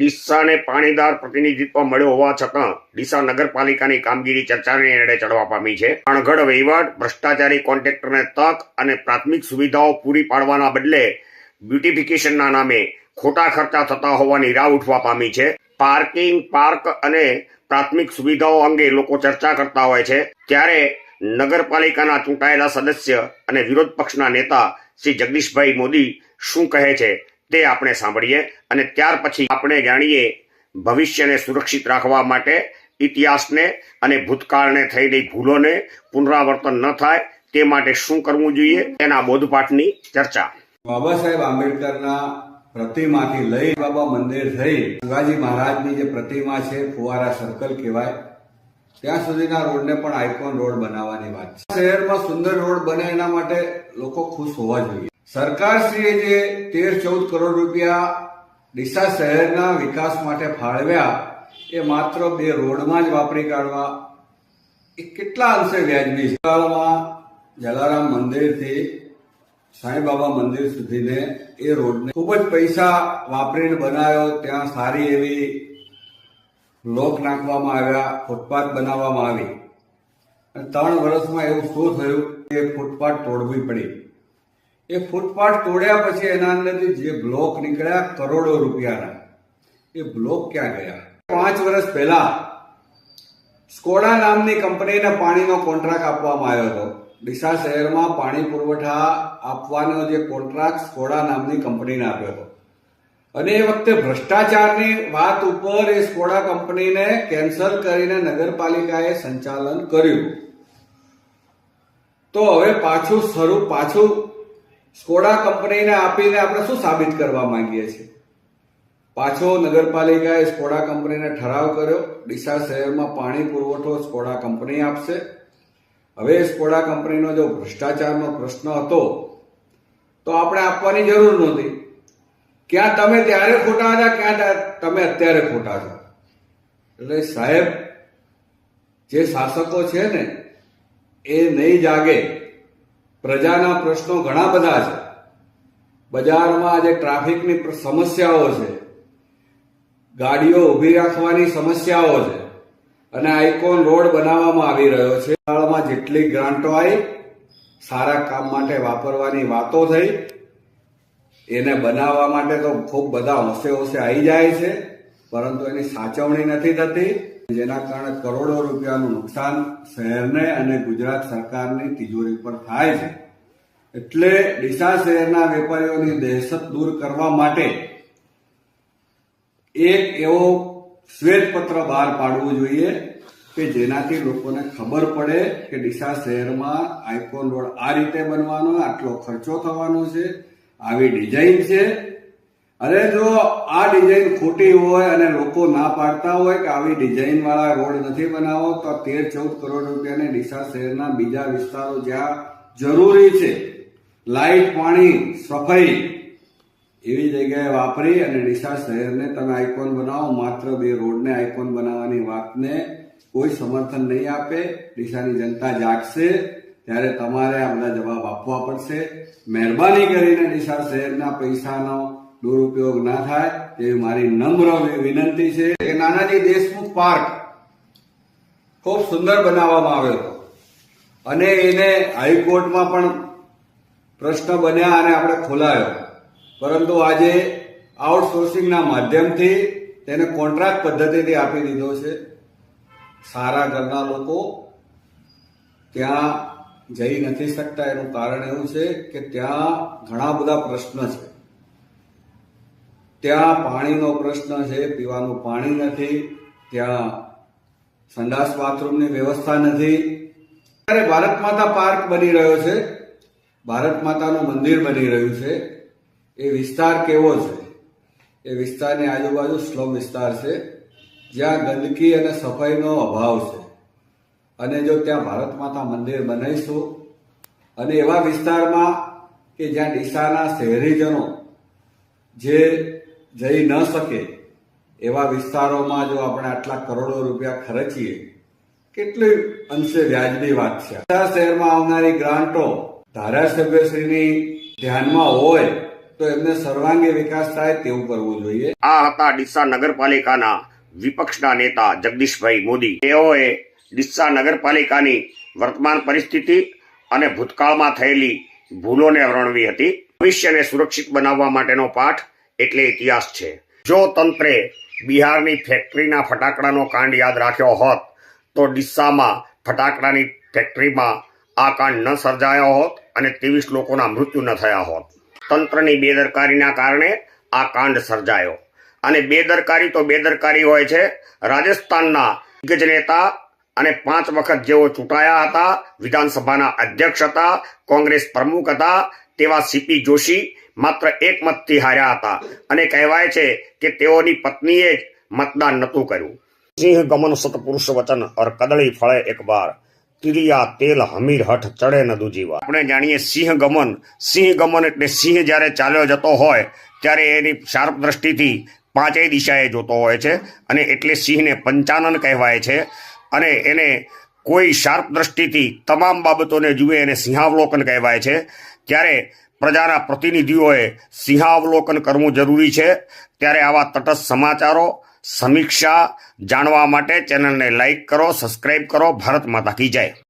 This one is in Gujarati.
ડીસાને પાણીદાર પ્રતિનિધિત્વ મળ્યો હોવા છતાં ડીસા નગરપાલિકાની કામગીરી ચર્ચાની એડે ચડવા પામી છે. અણઘડ વહીવટ, ભ્રષ્ટાચારી કોન્ટ્રાક્ટરને તક અને પ્રાથમિક સુવિધાઓ પૂરી પાડવાના બદલે બ્યુટિફિકેશનના નામે ખોટા ખર્ચા થતા હોવાની રાવ ઉઠવા પામી છે. પાર્કિંગ, પાર્ક અને પ્રાથમિક સુવિધાઓ અંગે લોકો ચર્ચા કરતા હોય છે, ત્યારે નગરપાલિકાના ચૂંટાયેલા સદસ્ય અને વિરોધ પક્ષના નેતા શ્રી જગદીશભાઈ મોદી શું કહે છે તે આપણે સાંભળીએ અને ત્યાર પછી આપણે જાણીએ ભવિષ્યને સુરક્ષિત રાખવા માટે ઇતિહાસને અને ભૂતકાળને થયેલી ભૂલોને પુનરાવર્તન ન થાય તે માટે શું કરવું જોઈએ તેના બોધપાઠની ચર્ચા. બાબા સાહેબ આંબેડકરના પ્રતિમાથી લઈ બાબા મંદિર થઈ શિવાજી મહારાજની જે પ્રતિમા છે, ફુવારા સર્કલ કહેવાય, ત્યાં સુધીના રોડને પણ આઇકોન રોડ બનાવવાની વાત છે. શહેરમાં સુંદર રોડ બને એના માટે લોકો ખુશ હોવા જોઈએ. સરકારશ્રીએ જે 13-14 કરોડ રૂપિયા ડીસા શહેરના વિકાસ માટે ફાળવ્યા એ માત્ર 2 રોડમાં જ વાપરી કાઢવા એ કેટલા અંશે વ્યાજબી છે? જલારામ મંદિરથી સાંઈબાબા મંદિર સુધીને એ રોડને ખૂબ જ પૈસા વાપરીને બનાવ્યો. ત્યાં સારી એવી બ્લોક નાખવામાં આવ્યા, ફૂટપાથ બનાવવામાં આવી અને 3 વર્ષમાં એવું શું થયું કે ફૂટપાથ તોડવી પડી. એ ફૂટપાથ તોડ્યા પછી એના અંદરથી જે બ્લોક નીકળ્યા કરોડો રૂપિયાના, એ બ્લોક ક્યાં ગયા? 5 વર્ષ પહેલા સ્કોડા નામની કંપનીને પાણીનો કોન્ટ્રાક્ટ આપવામાં આવ્યો હતો. ડીસા શહેરમાં પાણી પુરવઠા આપવાનો જે કોન્ટ્રાક્ટ સ્કોડા નામની કંપનીને આપ્યો હતો અને એ વખતે ભ્રષ્ટાચારની વાત ઉપર એ સ્કોડા કંપનીને કેન્સલ કરીને નગરપાલિકાએ સંચાલન કર્યું. તો હવે પાછું સ્કોડા કંપનીને આપીને આપણે શું સાબિત કરવા માંગીએ છીએ? પાછો નગરપાલિકાએ સ્કોડા કંપનીને ઠરાવ કર્યો, ડીસા શહેરમાં પાણી પુરવઠો સ્કોડા કંપની આપશે. હવે સ્કોડા કંપનીનો જો ભ્રષ્ટાચારનો પ્રશ્ન હતો તો આપણે આપવાની જરૂર નહોતી. ક્યાં તમે ત્યારે ખોટા હતા, ક્યાં તમે અત્યારે ખોટા છો. એટલે સાહેબ, જે શાસકો છે ને એ નહીં જાગે. પ્રજાના પ્રશ્નો ઘણા બધા છે. બજારમાં આજે ટ્રાફિકની સમસ્યાઓ છે, ગાડીઓ ઉભી રાખવાની સમસ્યાઓ છે અને આઇકોન રોડ બનાવવામાં આવી રહ્યો છે. કાળમાં જેટલી ગ્રાન્ટો આવી સારા કામ માટે વાપરવાની વાતો થઈ, એને બનાવવા માટે તો ખૂબ બધા હોંશે આવી જાય છે, પરંતુ એની સાચવણી નથી થતી, જેના કારણે કરોડો રૂપિયાનું નુકસાન શહેરને અને ગુજરાત સરકારની તિજોરી પર થાય છે. એટલે ડીસા શહેરના વેપારીઓની દહેશત દૂર કરવા માટે એક એવો શ્વેતપત્ર બહાર પાડવું જોઈએ કે જેનાથી લોકોને ખબર પડે કે ડીસા શહેરમાં આઇકોન રોડ આ રીતે બનવાનો, આટલો ખર્ચો થવાનો છે, આવી ડિઝાઇન છે. અને જો આ ડિઝાઇન ખોટી હોય અને લોકો ના પાડતા હોય કે આવી ડિઝાઇન વાળા રોડ નથી બનાવો, તો 13-14 કરોડ રૂપિયાને ડીસા શહેરના બીજા વિસ્તારો જ્યાં જરૂરી છે, લાઇટ, પાણી, સફાઈ, એવી જગ્યાએ વાપરી અને ડીસા શહેરને તમે આઇકોન બનાવો. માત્ર 2 રોડને આઇકોન બનાવવાની વાતને કોઈ સમર્થન નહીં આપે. ડીસાની જનતા જાગશે ત્યારે તમારે આ બધા જવાબ આપવા પડશે. મહેરબાની કરીને ડીસા શહેરના પૈસાનો દુરુપયોગ ના થાય તેવી મારી નમ્ર વિનંતી છે. કે નાનાજી દેશમુખ પાર્ક ખૂબ સુંદર બનાવવામાં આવ્યો હતો અને એને હાઈકોર્ટમાં પણ પ્રશ્ન બન્યા અને આપણે ખોલાયો, પરંતુ આજે આઉટસોર્સિંગના માધ્યમથી તેને કોન્ટ્રાક્ટ પદ્ધતિથી આપી દીધો છે. સારા ઘરના લોકો ત્યાં જઈ નથી શકતા. એનું કારણ એવું છે કે ત્યાં ઘણા બધા પ્રશ્ન છે. ત્યાં પાણીનો પ્રશ્ન છે, પીવાનું પાણી નથી, ત્યાં સંડાસ બાથરૂમની વ્યવસ્થા નથી. ત્યારે ભારત માતા પાર્ક બની રહ્યો છે, ભારત માતાનું મંદિર બની રહ્યું છે. એ વિસ્તાર કેવો છે? એ વિસ્તારની આજુબાજુ સ્લમ વિસ્તાર છે, જ્યાં ગંદકી અને સફાઈનો અભાવ છે. અને જો ત્યાં ભારત માતા મંદિર બનાવીશું અને એવા વિસ્તારમાં કે જ્યાં ડીસાના શહેરીજનો જે જઈ ન શકે એવા વિસ્તારોમાં જો આપણે આટલા કરોડો રૂપિયા ખર્ચીએ, કેટલી અંશે વ્યાજબી વાત છે. ડીસા શહેરમાં આવનારી ગ્રાન્ટો ધારાસભ્યશ્રીની ધ્યાનમાં હોય તો એમને સર્વાંગી વિકાસ થાય તેવું કરવું જોઈએ. આ હતા ડીસા નગરપાલિકાના વિપક્ષના નેતા જગદીશભાઈ મોદી. તેઓએ ડીસા નગરપાલિકાની વર્તમાન પરિસ્થિતિ અને ભૂતકાળમાં થયેલી ભૂલોને વર્ણવી હતી. ભવિષ્યને સુરક્ષિત બનાવવા માટેનો પાઠ એટલે ઇતિહાસ છે. જો તંત્રે બિહારની ફેક્ટરીના ફટાકડાનો કાંડ યાદ રાખ્યો હોત તો ડીસામાં ફટાકડાની ફેક્ટરીમાં આ કાંડ ન સર્જાયો હોત અને 23 લોકોના મૃત્યુ ન થયા હોત. તંત્રની બેદરકારીના કારણે આ કાંડ સર્જાયો. અને બેદરકારી તો બેદરકારી હોય છે. રાજસ્થાનના દિગ્ગજ નેતા અને 5 વખત જેઓ ચૂંટાયા હતા, વિધાનસભાના અધ્યક્ષ હતા, કોંગ્રેસ પ્રમુખ હતા, તેવા સીપી જોશી માત્ર 1 મતથી હાર્યા હતા અને કહેવાય છે કે તેઓની પત્નીએ જ મતદાન નહોતું કર્યું. સિંહ ગમન સતપુરુષ વચન ઓર કદળી ફળે એક બાર, તિરિયા તેલ હમીર હઠ ચડે ન દૂજી વાર. આપણે જાણીએ સિંહ ગમન એટલે સિંહ જ્યારે ચાલ્યો જતો હોય ત્યારે એની શાર્પ દ્રષ્ટિથી 5 દિશાએ જોતો હોય છે અને એટલે સિંહને પંચાનન કહેવાય છે. અને એને કોઈ શાર્પ દ્રષ્ટિથી તમામ બાબતોને જુએ એને સિંહાવલોકન કહેવાય છે. ત્યારે પ્રજાના પ્રતિનિધિઓએ સિંહાવલોકન કરવું જરૂરી છે. ત્યારે આવા તટસ્થ સમાચારો, સમીક્ષા જાણવા માટે ચેનલને લાઈક કરો, સબસ્ક્રાઇબ કરો. ભારત માતા કી જય.